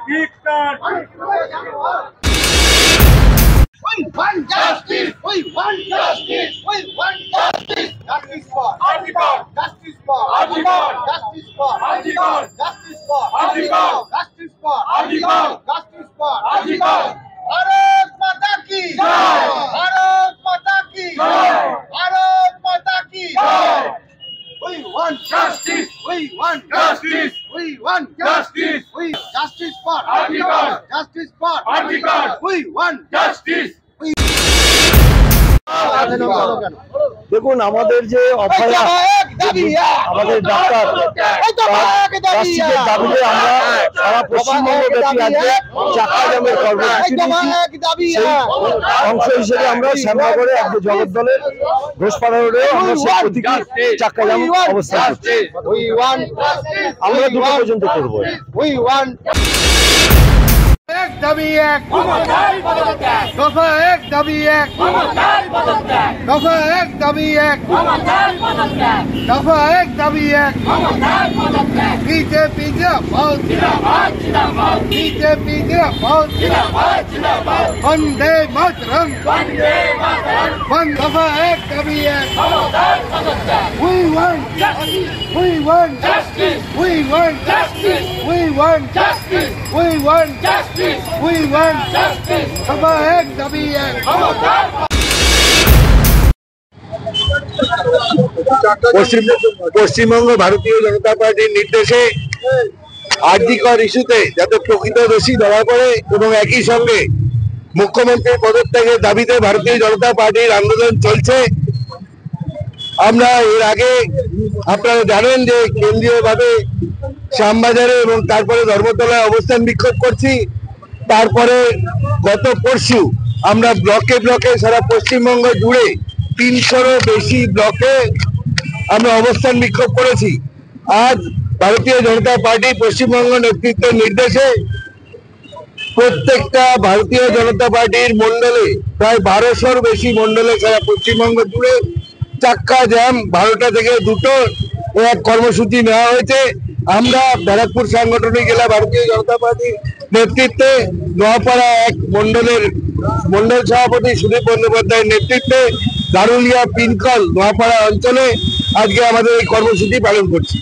We want justice. We want justice. We want justice. Justice for Article. Justice for Article. Justice for Article. Justice for Article. Justice for Article. Justice for Article. Bharat Mata ki jai. Bharat Mata ki jai. Bharat Mata ki jai. We want justice. We want justice. We want justice. We justice for Article. Justice for Article. We want justice. দেখুন আমাদের যে আমাদের doctor দাবিতে আমরা সারা পশ্চিমবঙ্গব্যাপী আজকে চাক্কা জামের কর্মসূচি অংশ হিসেবে আমরা শ্যামনগরে একদম জগদ্দলের ঘোষপাড়া রোডে আমরা সেই প্রতীকী চাক্কা জাম অবস্থান করছি। আমরা 2টা পর্যন্ত করবো। एक दाबी एक दफा एक दाबी एक दफा एक दाबी एक दफा एक दाबी एक बीजेपी जिंदाबाद बीजेपी जिंदाबाद वंदे मातरम दफा एक दाबी एक We want justice. We want justice. We want justice. We want justice. We want justice. We want justice. दफा एक दाबी एक পশ্চিমবঙ্গ ভারতীয় জনতা পার্টির নির্দেশে আরজিকর ইস্যুতে যাতে প্রকৃত দোষী ধরা পড়ে এবং একই সঙ্গে মুখ্যমন্ত্রীর পদত্যাগের দাবিতে ভারতীয় জনতা পার্টির আন্দোলন চলছে। আমরা এর আগে আপনারা জানেন যে কেন্দ্রীয়ভাবে শ্যামবাজারে এবং তারপরে ধর্মতলায় অবস্থান বিক্ষোভ করছি। তারপরে গত পরশু আমরা ব্লকে ব্লকে সারা পশ্চিমবঙ্গ জুড়ে 300-এরও বেশি ব্লকে আমরা অবস্থান বিক্ষোভ করেছি। আজ ভারতীয় জনতা পার্টি পশ্চিমবঙ্গ নেতৃত্বের নির্দেশে প্রত্যেকটা ভারতীয় জনতা পার্টির মন্ডলে প্রায় 1200-র বেশি মন্ডলে সারা পশ্চিমবঙ্গ জুড়ে চাক্কা জ্যাম 12টা থেকে 2টো এক কর্মসূচি নেওয়া হয়েছে। আমরা ব্যারাকপুর সাংগঠনিক জেলা ভারতীয় জনতা পার্টির নেতৃত্বে নোয়াপাড়া এক মন্ডল সভাপতি সুদীপ বন্দ্যোপাধ্যায়ের নেতৃত্বে দারুলিয়া পিনকল নোয়াপাড়া অঞ্চলে আজকে আমাদের এই কর্মসূচি পালন করছি।